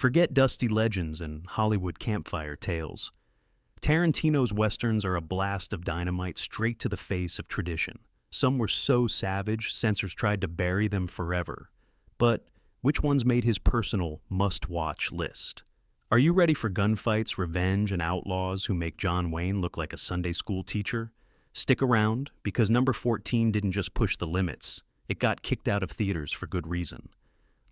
Forget dusty legends and Hollywood campfire tales. Tarantino's westerns are a blast of dynamite straight to the face of tradition. Some were so savage, censors tried to bury them forever. But which ones made his personal must-watch list? Are you ready for gunfights, revenge, and outlaws who make John Wayne look like a Sunday school teacher? Stick around, because number 14 didn't just push the limits. It got kicked out of theaters for good reason.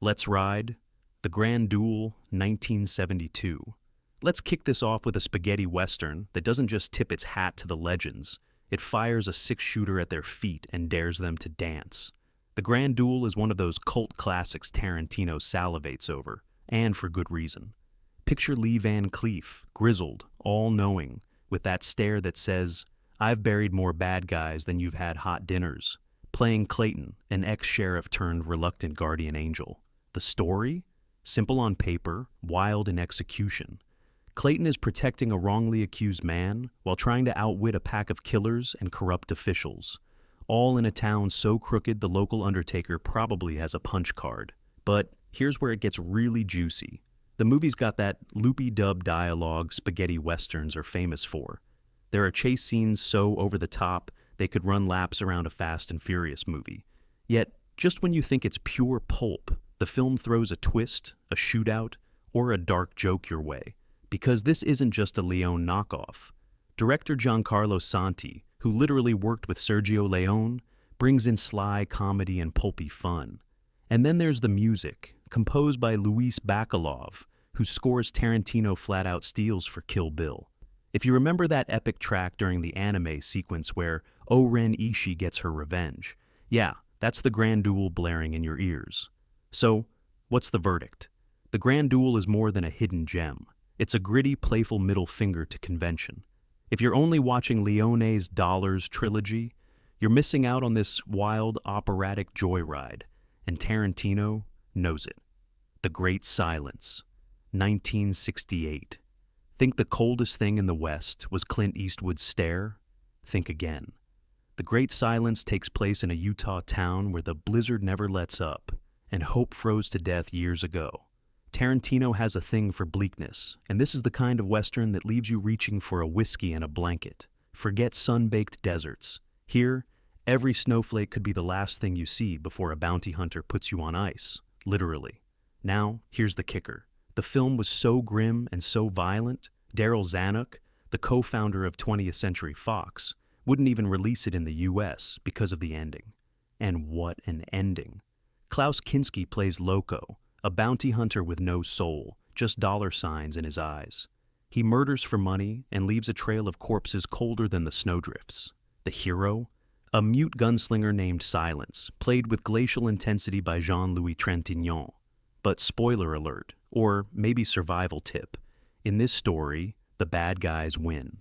Let's ride. The Grand Duel, 1972. Let's kick this off with a spaghetti western that doesn't just tip its hat to the legends. It fires a six-shooter at their feet and dares them to dance. The Grand Duel is one of those cult classics Tarantino salivates over, and for good reason. Picture Lee Van Cleef, grizzled, all-knowing, with that stare that says, "I've buried more bad guys than you've had hot dinners," playing Clayton, an ex-sheriff turned reluctant guardian angel. The story? Simple on paper, wild in execution. Clayton is protecting a wrongly accused man while trying to outwit a pack of killers and corrupt officials. All in a town so crooked the local undertaker probably has a punch card. But here's where it gets really juicy. The movie's got that loopy-dub dialogue spaghetti westerns are famous for. There are chase scenes so over the top they could run laps around a Fast and Furious movie. Yet, just when you think it's pure pulp, the film throws a twist, a shootout, or a dark joke your way. Because this isn't just a Leone knockoff. Director Giancarlo Santi, who literally worked with Sergio Leone, brings in sly comedy and pulpy fun. And then there's the music, composed by Luis Bacalov, whose scores Tarantino flat-out steals for Kill Bill. If you remember that epic track during the anime sequence where O-Ren Ishii gets her revenge, yeah, that's the Grand Duel blaring in your ears. So, what's the verdict? The Grand Duel is more than a hidden gem. It's a gritty, playful middle finger to convention. If you're only watching Leone's Dollars trilogy, you're missing out on this wild, operatic joyride, and Tarantino knows it. The Great Silence, 1968. Think the coldest thing in the West was Clint Eastwood's stare? Think again. The Great Silence takes place in a Utah town where the blizzard never lets up, and hope froze to death years ago. Tarantino has a thing for bleakness, and this is the kind of western that leaves you reaching for a whiskey and a blanket. Forget sun-baked deserts. Here, every snowflake could be the last thing you see before a bounty hunter puts you on ice, literally. Now, here's the kicker. The film was so grim and so violent, Daryl Zanuck, the co-founder of 20th Century Fox, wouldn't even release it in the US because of the ending. And what an ending. Klaus Kinski plays Loco, a bounty hunter with no soul, just dollar signs in his eyes. He murders for money and leaves a trail of corpses colder than the snowdrifts. The hero? A mute gunslinger named Silence, played with glacial intensity by Jean-Louis Trintignant. But spoiler alert, or maybe survival tip, in this story, the bad guys win.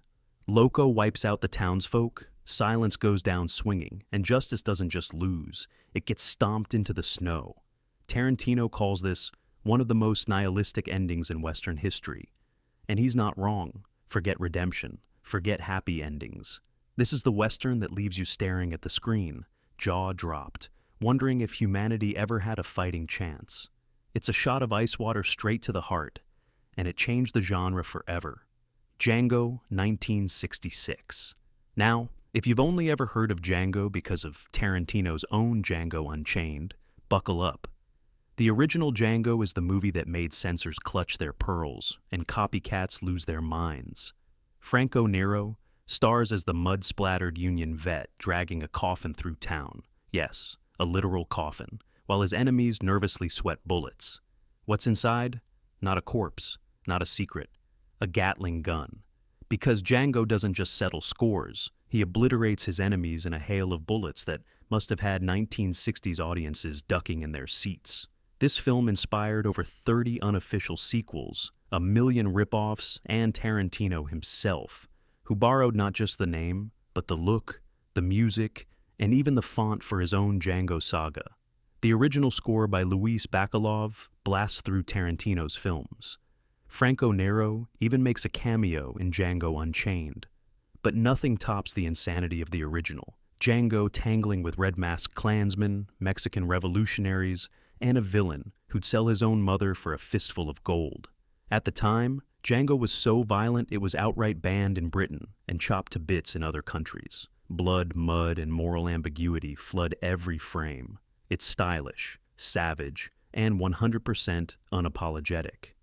Loco wipes out the townsfolk, Silence goes down swinging, and justice doesn't just lose, it gets stomped into the snow. Tarantino calls this one of the most nihilistic endings in Western history. And he's not wrong. Forget redemption. Forget happy endings. This is the Western that leaves you staring at the screen, jaw dropped, wondering if humanity ever had a fighting chance. It's a shot of ice water straight to the heart, and it changed the genre forever. Django, 1966. Now, if you've only ever heard of Django because of Tarantino's own Django Unchained, buckle up. The original Django is the movie that made censors clutch their pearls and copycats lose their minds. Franco Nero stars as the mud-splattered Union vet dragging a coffin through town. Yes, a literal coffin, while his enemies nervously sweat bullets. What's inside? Not a corpse, not a secret, a Gatling gun. Because Django doesn't just settle scores, he obliterates his enemies in a hail of bullets that must have had 1960s audiences ducking in their seats. This film inspired over 30 unofficial sequels, a million rip-offs, and Tarantino himself, who borrowed not just the name, but the look, the music, and even the font for his own Django saga. The original score by Luis Bacalov blasts through Tarantino's films. Franco Nero even makes a cameo in Django Unchained. But nothing tops the insanity of the original. Django tangling with red-masked Klansmen, Mexican revolutionaries, and a villain who'd sell his own mother for a fistful of gold. At the time, Django was so violent it was outright banned in Britain and chopped to bits in other countries. Blood, mud, and moral ambiguity flood every frame. It's stylish, savage, and 100% unapologetic.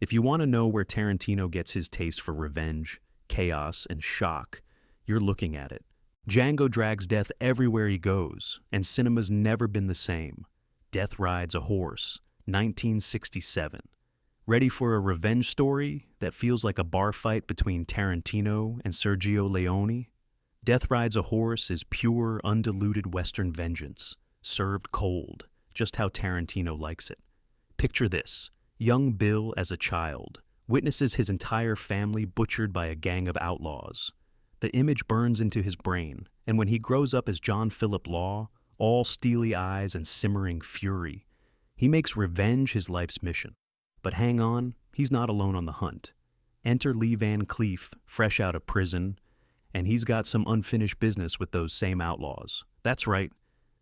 If you want to know where Tarantino gets his taste for revenge, chaos, and shock, you're looking at it. Django drags death everywhere he goes, and cinema's never been the same. Death Rides a Horse, 1967. Ready for a revenge story that feels like a bar fight between Tarantino and Sergio Leone? Death Rides a Horse is pure, undiluted Western vengeance, served cold, just how Tarantino likes it. Picture this. Young Bill, as a child, witnesses his entire family butchered by a gang of outlaws. The image burns into his brain, and when he grows up as John Philip Law, all steely eyes and simmering fury, he makes revenge his life's mission. But hang on, he's not alone on the hunt. Enter Lee Van Cleef, fresh out of prison, and he's got some unfinished business with those same outlaws. That's right.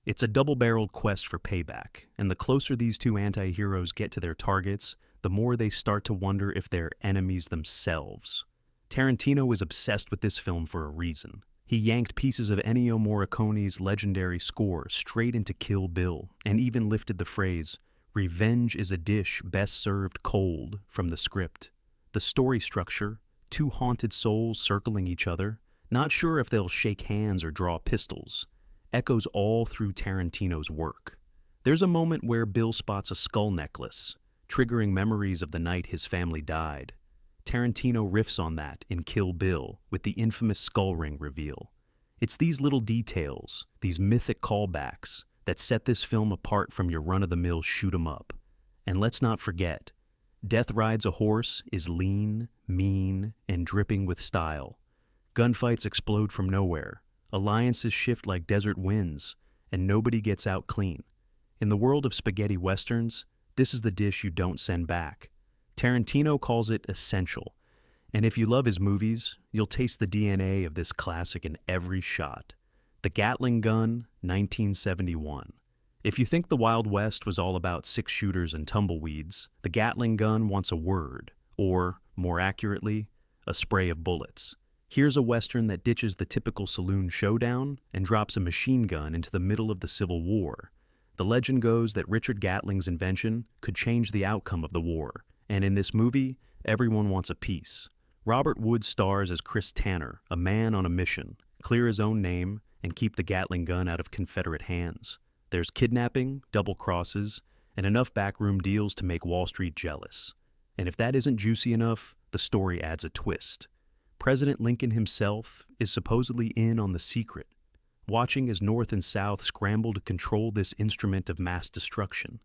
It's a double-barreled quest for payback, and the closer these two anti-heroes get to their targets, the more they start to wonder if they're enemies themselves. Tarantino is obsessed with this film for a reason. He yanked pieces of Ennio Morricone's legendary score straight into Kill Bill, and even lifted the phrase, "Revenge is a dish best served cold," from the script. The story structure, two haunted souls circling each other, not sure if they'll shake hands or draw pistols, echoes all through Tarantino's work. There's a moment where Bill spots a skull necklace, triggering memories of the night his family died. Tarantino riffs on that in Kill Bill with the infamous skull ring reveal. It's these little details, these mythic callbacks, that set this film apart from your run-of-the-mill shoot 'em up. And let's not forget, Death Rides a Horse is lean, mean, and dripping with style. Gunfights explode from nowhere. Alliances shift like desert winds, and nobody gets out clean. In the world of spaghetti westerns, this is the dish you don't send back. Tarantino calls it essential, and if you love his movies, you'll taste the DNA of this classic in every shot. The Gatling Gun, 1971. If you think the Wild West was all about six-shooters and tumbleweeds, the Gatling Gun wants a word, or, more accurately, a spray of bullets. Here's a Western that ditches the typical saloon showdown and drops a machine gun into the middle of the Civil War. The legend goes that Richard Gatling's invention could change the outcome of the war, and in this movie, everyone wants a piece. Robert Wood stars as Chris Tanner, a man on a mission, clear his own name, and keep the Gatling gun out of Confederate hands. There's kidnapping, double crosses, and enough backroom deals to make Wall Street jealous. And if that isn't juicy enough, the story adds a twist. President Lincoln himself is supposedly in on the secret, watching as North and South scramble to control this instrument of mass destruction.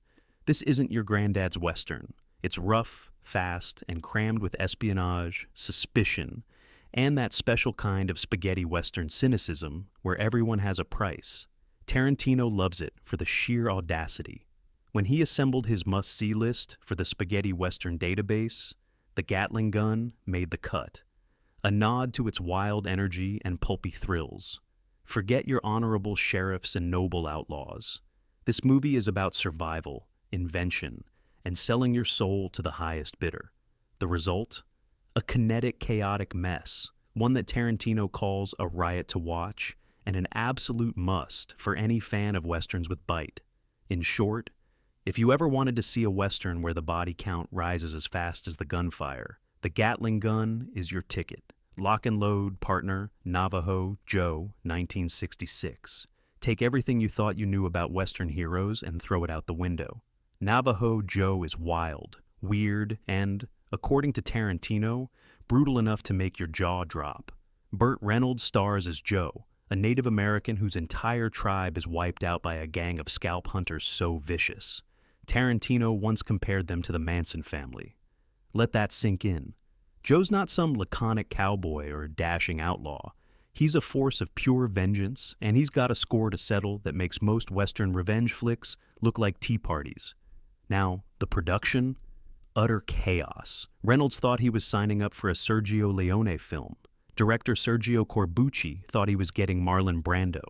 This isn't your granddad's Western. It's rough, fast, and crammed with espionage, suspicion, and that special kind of spaghetti Western cynicism where everyone has a price. Tarantino loves it for the sheer audacity. When he assembled his must-see list for the spaghetti Western database, the Gatling Gun made the cut. A nod to its wild energy and pulpy thrills. Forget your honorable sheriffs and noble outlaws. This movie is about survival, invention, and selling your soul to the highest bidder. The result? A kinetic, chaotic mess, one that Tarantino calls a riot to watch and an absolute must for any fan of Westerns with bite. In short, if you ever wanted to see a Western where the body count rises as fast as the gunfire, the Gatling Gun is your ticket. Lock and load, partner, Navajo Joe, 1966. Take everything you thought you knew about Western heroes and throw it out the window. Navajo Joe is wild, weird, and, according to Tarantino, brutal enough to make your jaw drop. Burt Reynolds stars as Joe, a Native American whose entire tribe is wiped out by a gang of scalp hunters so vicious. Tarantino once compared them to the Manson family. Let that sink in. Joe's not some laconic cowboy or dashing outlaw. He's a force of pure vengeance, and he's got a score to settle that makes most Western revenge flicks look like tea parties. Now, the production? Utter chaos. Reynolds thought he was signing up for a Sergio Leone film. Director Sergio Corbucci thought he was getting Marlon Brando.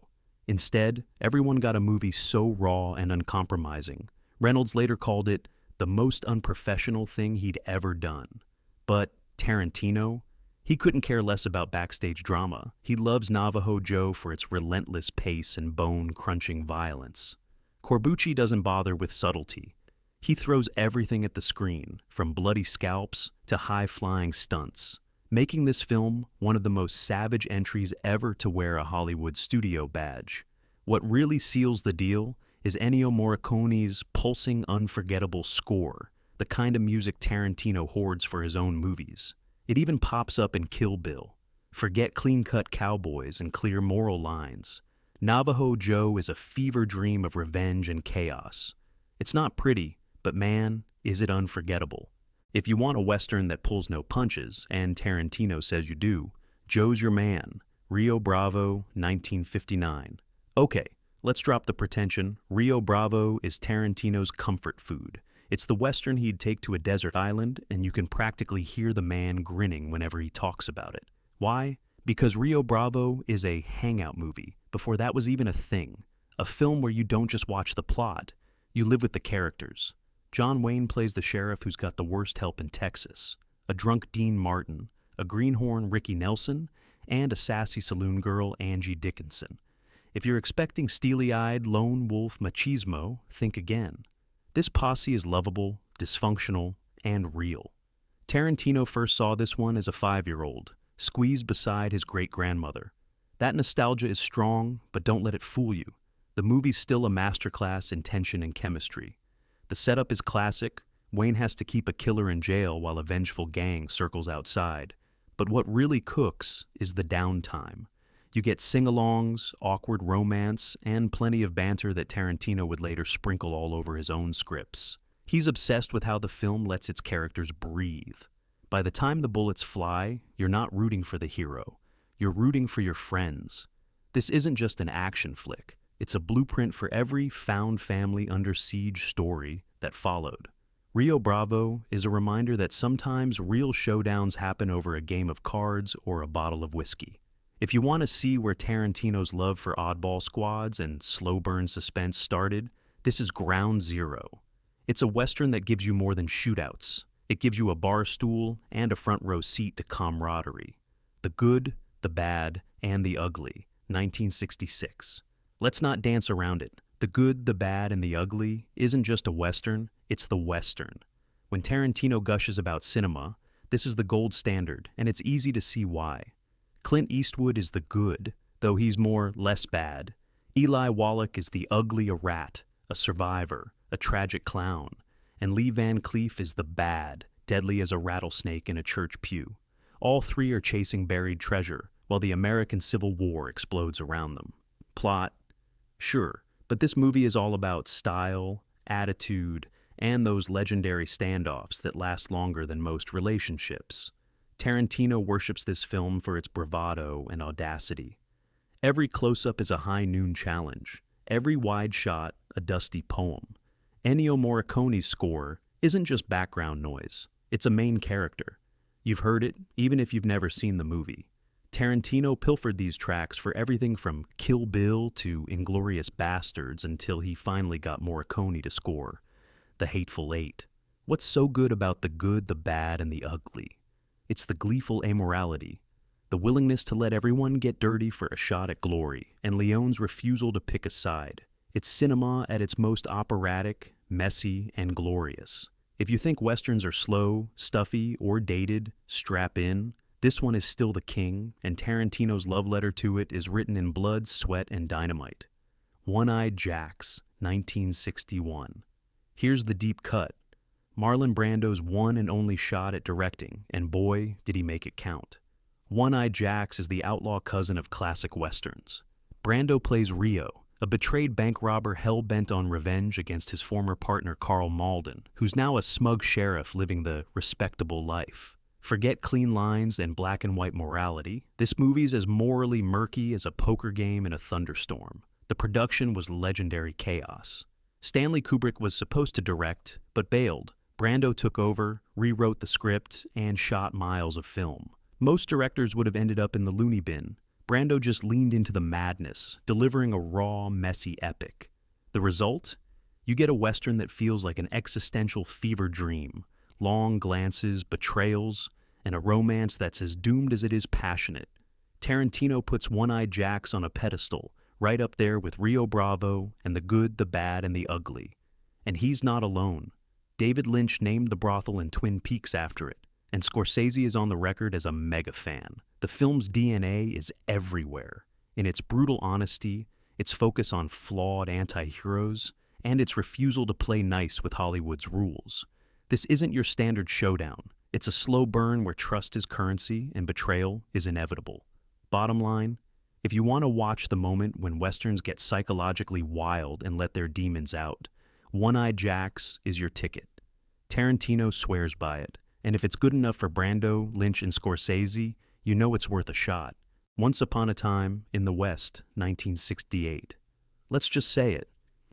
Instead, everyone got a movie so raw and uncompromising. Reynolds later called it the most unprofessional thing he'd ever done. But Tarantino? He couldn't care less about backstage drama. He loves Navajo Joe for its relentless pace and bone-crunching violence. Corbucci doesn't bother with subtlety. He throws everything at the screen, from bloody scalps to high-flying stunts, making this film one of the most savage entries ever to wear a Hollywood studio badge. What really seals the deal is Ennio Morricone's pulsing, unforgettable score, the kind of music Tarantino hoards for his own movies. It even pops up in Kill Bill. Forget clean-cut cowboys and clear moral lines. Navajo Joe is a fever dream of revenge and chaos. It's not pretty, but man, is it unforgettable. If you want a Western that pulls no punches, and Tarantino says you do, Joe's your man. Rio Bravo, 1959. Okay, let's drop the pretension. Rio Bravo is Tarantino's comfort food. It's the Western he'd take to a desert island, and you can practically hear the man grinning whenever he talks about it. Why? Because Rio Bravo is a hangout movie, before that was even a thing. A film where you don't just watch the plot, you live with the characters. John Wayne plays the sheriff who's got the worst help in Texas, a drunk Dean Martin, a greenhorn Ricky Nelson, and a sassy saloon girl Angie Dickinson. If you're expecting steely-eyed lone wolf machismo, think again. This posse is lovable, dysfunctional, and real. Tarantino first saw this one as a 5-year-old, squeezed beside his great-grandmother. That nostalgia is strong, but don't let it fool you. The movie's still a masterclass in tension and chemistry. The setup is classic. Wayne has to keep a killer in jail while a vengeful gang circles outside. But what really cooks is the downtime. You get sing-alongs, awkward romance, and plenty of banter that Tarantino would later sprinkle all over his own scripts. He's obsessed with how the film lets its characters breathe. By the time the bullets fly, you're not rooting for the hero. You're rooting for your friends. This isn't just an action flick. It's a blueprint for every found family under siege story that followed. Rio Bravo is a reminder that sometimes real showdowns happen over a game of cards or a bottle of whiskey. If you want to see where Tarantino's love for oddball squads and slow burn suspense started, this is ground zero. It's a Western that gives you more than shootouts. It gives you a bar stool and a front row seat to camaraderie. The good, the bad, and the ugly, 1966. Let's not dance around it. The good, the bad, and the ugly isn't just a Western, it's the Western. When Tarantino gushes about cinema, this is the gold standard, and it's easy to see why. Clint Eastwood is the good, though he's more less bad. Eli Wallach is the ugly, a rat, a survivor, a tragic clown. And Lee Van Cleef is the bad, deadly as a rattlesnake in a church pew. All three are chasing buried treasure, while the American Civil War explodes around them. Plot? Sure, but this movie is all about style, attitude, and those legendary standoffs that last longer than most relationships. Tarantino worships this film for its bravado and audacity. Every close-up is a high noon challenge. Every wide shot, a dusty poem. Ennio Morricone's score isn't just background noise. It's a main character. You've heard it, even if you've never seen the movie. Tarantino pilfered these tracks for everything from Kill Bill to Inglourious Bastards until he finally got Morricone to score The Hateful Eight. What's so good about the good, the bad, and the ugly? It's the gleeful amorality, the willingness to let everyone get dirty for a shot at glory, and Leone's refusal to pick a side. It's cinema at its most operatic, messy, and glorious. If you think Westerns are slow, stuffy, or dated, strap in. This one is still the king, and Tarantino's love letter to it is written in blood, sweat, and dynamite. OneEyed Jax, 1961. Here's the deep cut. Marlon Brando's one and only shot at directing, and boy, did he make it count. OneEyed Jax is the outlaw cousin of classic Westerns. Brando plays Rio, a betrayed bank robber hell-bent on revenge against his former partner Carl Malden, who's now a smug sheriff living the respectable life. Forget clean lines and black and white morality. This movie's as morally murky as a poker game in a thunderstorm. The production was legendary chaos. Stanley Kubrick was supposed to direct, but bailed. Brando took over, rewrote the script, and shot miles of film. Most directors would have ended up in the loony bin. Brando just leaned into the madness, delivering a raw, messy epic. The result? You get a Western that feels like an existential fever dream, long glances, betrayals, and a romance that's as doomed as it is passionate. Tarantino puts OneEyed Jax on a pedestal, right up there with Rio Bravo and The Good, the Bad, and the Ugly. And he's not alone. David Lynch named the brothel in Twin Peaks after it, and Scorsese is on the record as a mega fan. The film's DNA is everywhere. In its brutal honesty, its focus on flawed anti-heroes, and its refusal to play nice with Hollywood's rules. This isn't your standard showdown. It's a slow burn where trust is currency and betrayal is inevitable. Bottom line, if you want to watch the moment when Westerns get psychologically wild and let their demons out, OneEyed Jax is your ticket. Tarantino swears by it, and if it's good enough for Brando, Lynch, and Scorsese, you know it's worth a shot. Once Upon a Time in the West, 1968. Let's just say it.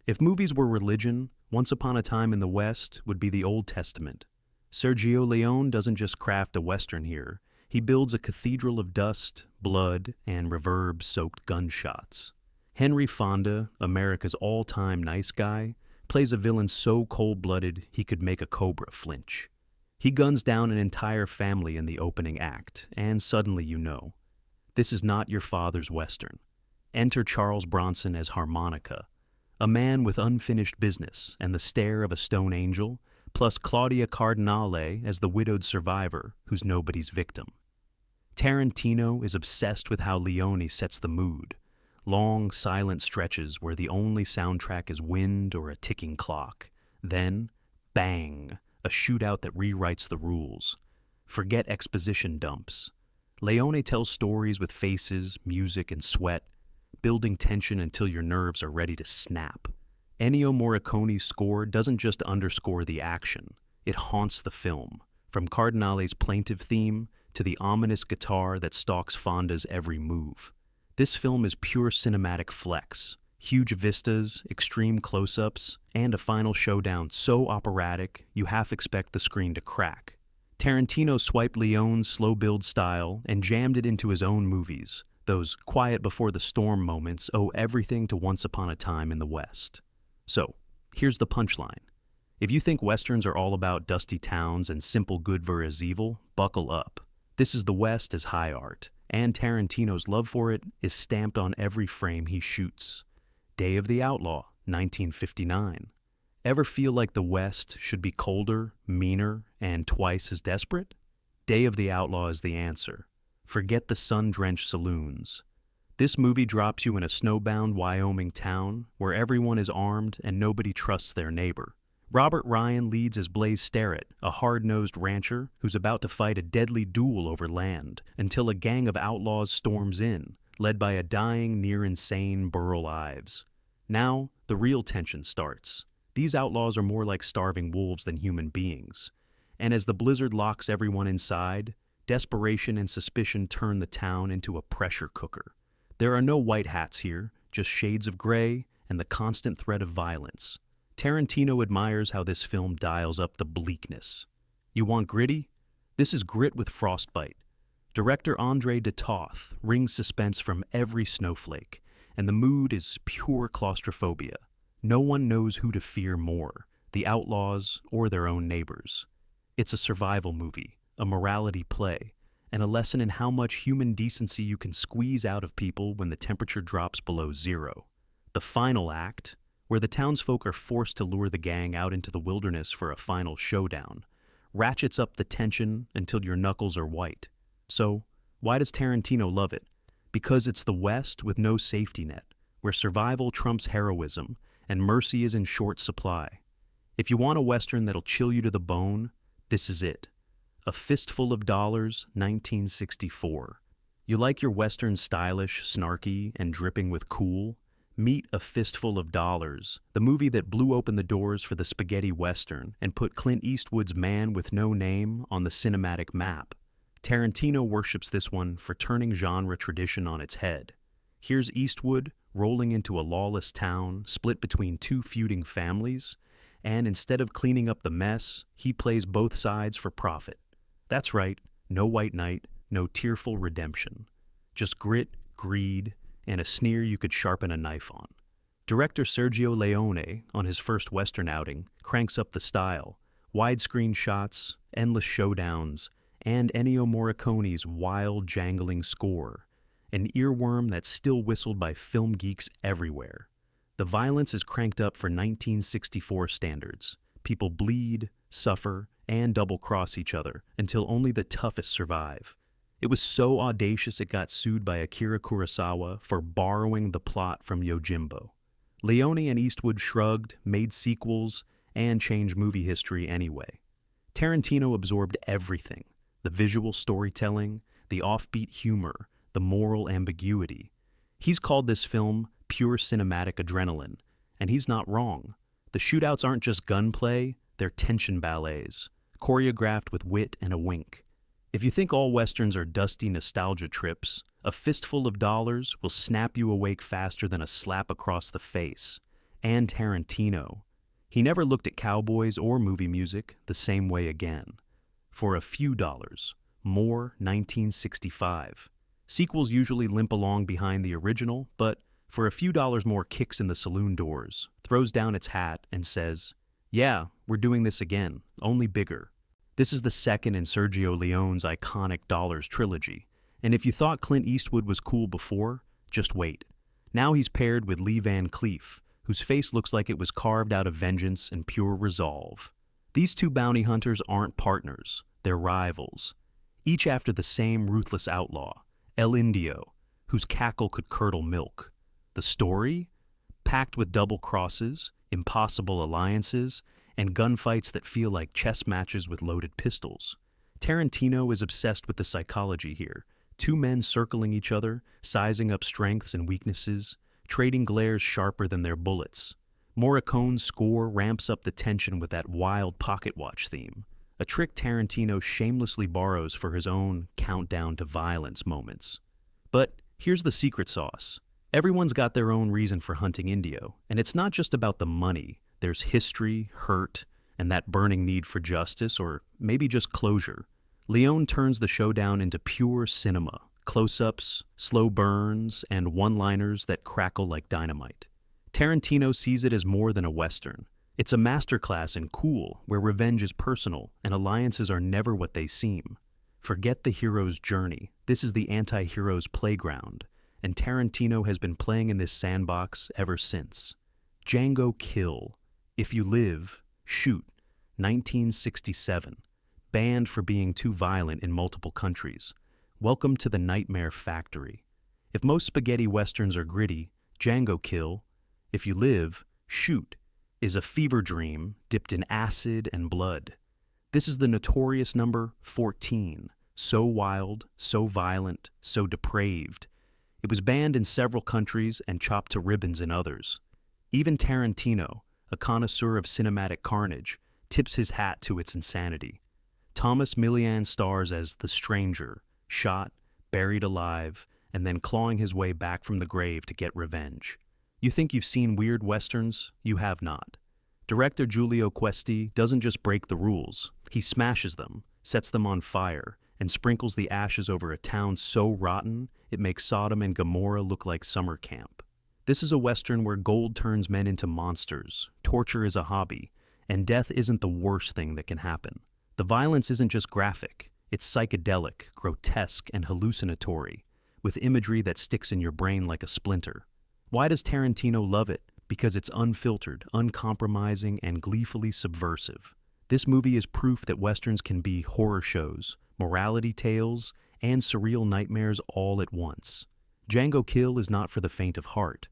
If movies were religion, Once Upon a Time in the West would be the Old Testament. Sergio Leone doesn't just craft a Western here. He builds a cathedral of dust, blood, and reverb-soaked gunshots. Henry Fonda, America's all-time nice guy, plays a villain so cold-blooded he could make a cobra flinch. He guns down an entire family in the opening act, and suddenly you know. This is not your father's Western. Enter Charles Bronson as Harmonica, a man with unfinished business and the stare of a stone angel, plus Claudia Cardinale as the widowed survivor who's nobody's victim. Tarantino is obsessed with how Leone sets the mood. Long, silent stretches where the only soundtrack is wind or a ticking clock. Then, bang, a shootout that rewrites the rules. Forget exposition dumps. Leone tells stories with faces, music, and sweat, building tension until your nerves are ready to snap. Ennio Morricone's score doesn't just underscore the action, it haunts the film, from Cardinale's plaintive theme to the ominous guitar that stalks Fonda's every move. This film is pure cinematic flex, huge vistas, extreme close-ups, and a final showdown so operatic you half expect the screen to crack. Tarantino swiped Leone's slow-build style and jammed it into his own movies. Those quiet before the storm moments owe everything to Once Upon a Time in the West. So, here's the punchline. If you think Westerns are all about dusty towns and simple good versus evil, buckle up. This is the West as high art, and Tarantino's love for it is stamped on every frame he shoots. Day of the Outlaw, 1959. Ever feel like the West should be colder, meaner, and twice as desperate? Day of the Outlaw is the answer. Forget the sun-drenched saloons. This movie drops you in a snowbound Wyoming town where everyone is armed and nobody trusts their neighbor. Robert Ryan leads as Blaze Sterrett, a hard-nosed rancher who's about to fight a deadly duel over land until a gang of outlaws storms in, led by a dying, near-insane Burl Ives. Now, the real tension starts. These outlaws are more like starving wolves than human beings. And as the blizzard locks everyone inside, desperation and suspicion turn the town into a pressure cooker. There are no white hats here, just shades of gray and the constant threat of violence. Tarantino admires how this film dials up the bleakness. You want gritty? This is grit with frostbite. Director Andre de Toth wrings suspense from every snowflake, and the mood is pure claustrophobia. No one knows who to fear more, the outlaws or their own neighbors. It's a survival movie, a morality play, and a lesson in how much human decency you can squeeze out of people when the temperature drops below zero. The final act, where the townsfolk are forced to lure the gang out into the wilderness for a final showdown, ratchets up the tension until your knuckles are white. So, why does Tarantino love it? Because it's the West with no safety net, where survival trumps heroism and mercy is in short supply. If you want a Western that'll chill you to the bone, this is it. A Fistful of Dollars, 1964. You like your Western stylish, snarky, and dripping with cool? Meet A Fistful of Dollars, the movie that blew open the doors for the spaghetti Western and put Clint Eastwood's Man with No Name on the cinematic map. Tarantino worships this one for turning genre tradition on its head. Here's Eastwood rolling into a lawless town split between two feuding families, and instead of cleaning up the mess, he plays both sides for profit. That's right, no white knight, no tearful redemption. Just grit, greed, and a sneer you could sharpen a knife on. Director Sergio Leone, on his first Western outing, cranks up the style. Widescreen shots, endless showdowns, and Ennio Morricone's wild, jangling score. An earworm that's still whistled by film geeks everywhere. The violence is cranked up for 1964 standards. People bleed, suffer, and double-cross each other until only the toughest survive. It was so audacious it got sued by Akira Kurosawa for borrowing the plot from Yojimbo. Leone and Eastwood shrugged, made sequels, and changed movie history anyway. Tarantino absorbed everything: the visual storytelling, the offbeat humor, the moral ambiguity. He's called this film pure cinematic adrenaline, and he's not wrong. The shootouts aren't just gunplay, they're tension ballets, choreographed with wit and a wink. If you think all westerns are dusty nostalgia trips, A Fistful of Dollars will snap you awake faster than a slap across the face. And Tarantino. He never looked at cowboys or movie music the same way again. For a few dollars, more 1965. Sequels usually limp along behind the original, but for a few dollars more kicks in the saloon doors, throws down its hat and says, "Yeah, we're doing this again, only bigger." This is the second in Sergio Leone's iconic Dollars trilogy, and if you thought Clint Eastwood was cool before, just wait. Now he's paired with Lee Van Cleef, whose face looks like it was carved out of vengeance and pure resolve. These two bounty hunters aren't partners, they're rivals, each after the same ruthless outlaw, El Indio, whose cackle could curdle milk. The story? Packed with double crosses, impossible alliances, and gunfights that feel like chess matches with loaded pistols. Tarantino is obsessed with the psychology here. Two men circling each other, sizing up strengths and weaknesses, trading glares sharper than their bullets. Morricone's score ramps up the tension with that wild pocket watch theme, a trick Tarantino shamelessly borrows for his own countdown to violence moments. But here's the secret sauce. Everyone's got their own reason for hunting Indio, and it's not just about the money. There's history, hurt, and that burning need for justice, or maybe just closure. Leone turns the showdown into pure cinema, close-ups, slow burns, and one-liners that crackle like dynamite. Tarantino sees it as more than a Western. It's a masterclass in cool, where revenge is personal and alliances are never what they seem. Forget the hero's journey. This is the anti-hero's playground, and Tarantino has been playing in this sandbox ever since. Django Kill. If You Live, Shoot, 1967. Banned for being too violent in multiple countries. Welcome to the Nightmare Factory. If most spaghetti westerns are gritty, Django Kill, If You Live, Shoot, is a fever dream dipped in acid and blood. This is the notorious number 14. So wild, so violent, so depraved. It was banned in several countries and chopped to ribbons in others. Even Tarantino, a connoisseur of cinematic carnage, tips his hat to its insanity. Thomas Millian stars as the Stranger, shot, buried alive, and then clawing his way back from the grave to get revenge. You think you've seen weird westerns? You have not. Director Giulio Questi doesn't just break the rules. He smashes them, sets them on fire, and sprinkles the ashes over a town so rotten it makes Sodom and Gomorrah look like summer camp. This is a western where gold turns men into monsters, torture is a hobby, and death isn't the worst thing that can happen. The violence isn't just graphic, it's psychedelic, grotesque, and hallucinatory, with imagery that sticks in your brain like a splinter. Why does Tarantino love it? Because it's unfiltered, uncompromising, and gleefully subversive. This movie is proof that westerns can be horror shows, morality tales, and surreal nightmares all at once. Django Kill is not for the faint of heart.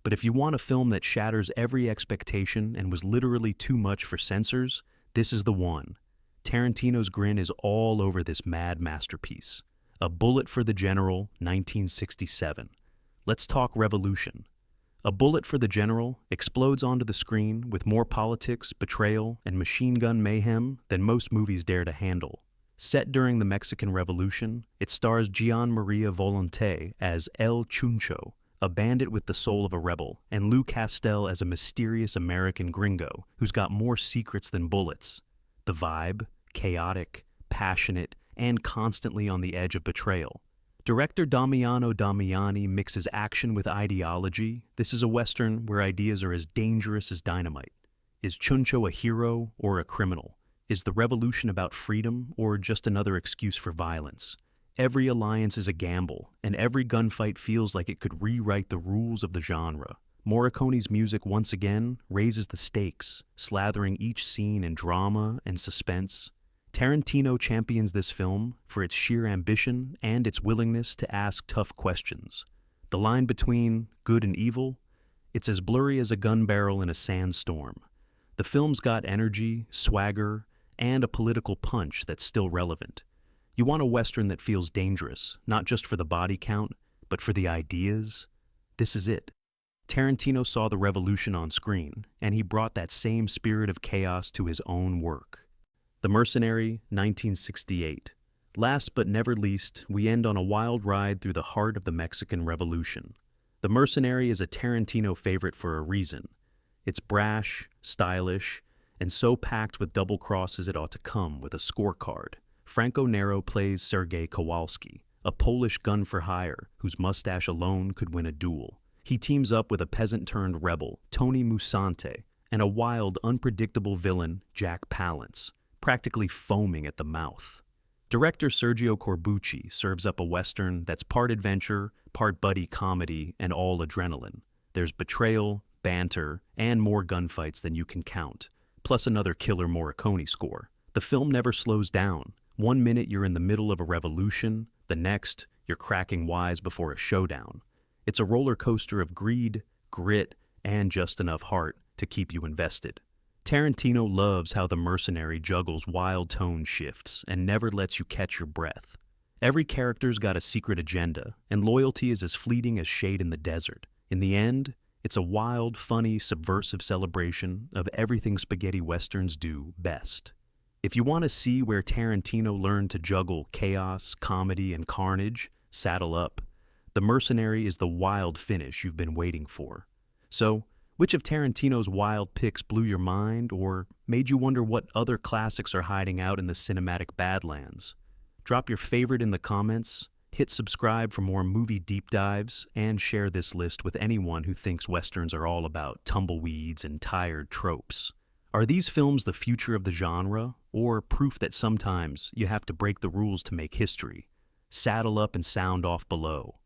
But if you want a film that shatters every expectation and was literally too much for censors, this is the one. Tarantino's grin is all over this mad masterpiece. A Bullet for the General, 1967. Let's talk revolution. A Bullet for the General explodes onto the screen with more politics, betrayal, and machine gun mayhem than most movies dare to handle. Set during the Mexican Revolution, it stars Gian Maria Volonté as El Chuncho, a bandit with the soul of a rebel, and Lou Castel as a mysterious American gringo who's got more secrets than bullets. The vibe, chaotic, passionate, and constantly on the edge of betrayal. Director Damiano Damiani mixes action with ideology. This is a Western where ideas are as dangerous as dynamite. Is Chuncho a hero or a criminal? Is the revolution about freedom or just another excuse for violence? Every alliance is a gamble, and every gunfight feels like it could rewrite the rules of the genre. Morricone's music once again raises the stakes, slathering each scene in drama and suspense. Tarantino champions this film for its sheer ambition and its willingness to ask tough questions. The line between good and evil, it's as blurry as a gun barrel in a sandstorm. The film's got energy, swagger, and a political punch that's still relevant. You want a Western that feels dangerous, not just for the body count, but for the ideas? This is it. Tarantino saw the revolution on screen, and he brought that same spirit of chaos to his own work. The Mercenary, 1968. Last but never least, we end on a wild ride through the heart of the Mexican Revolution. The Mercenary is a Tarantino favorite for a reason. It's brash, stylish, and so packed with double crosses it ought to come with a scorecard. Franco Nero plays Sergei Kowalski, a Polish gun-for-hire whose mustache alone could win a duel. He teams up with a peasant-turned-rebel, Tony Musante, and a wild, unpredictable villain, Jack Palance, practically foaming at the mouth. Director Sergio Corbucci serves up a Western that's part adventure, part buddy comedy, and all adrenaline. There's betrayal, banter, and more gunfights than you can count, plus another killer Morricone score. The film never slows down. 1 minute you're in the middle of a revolution, the next you're cracking wise before a showdown. It's a roller coaster of greed, grit, and just enough heart to keep you invested. Tarantino loves how The Mercenary juggles wild tone shifts and never lets you catch your breath. Every character's got a secret agenda, and loyalty is as fleeting as shade in the desert. In the end, it's a wild, funny, subversive celebration of everything spaghetti westerns do best. If you want to see where Tarantino learned to juggle chaos, comedy, and carnage, saddle up. The Mercenary is the wild finish you've been waiting for. So, which of Tarantino's wild picks blew your mind or made you wonder what other classics are hiding out in the cinematic badlands? Drop your favorite in the comments, hit subscribe for more movie deep dives, and share this list with anyone who thinks westerns are all about tumbleweeds and tired tropes. Are these films the future of the genre, or proof that sometimes you have to break the rules to make history? Saddle up and sound off below.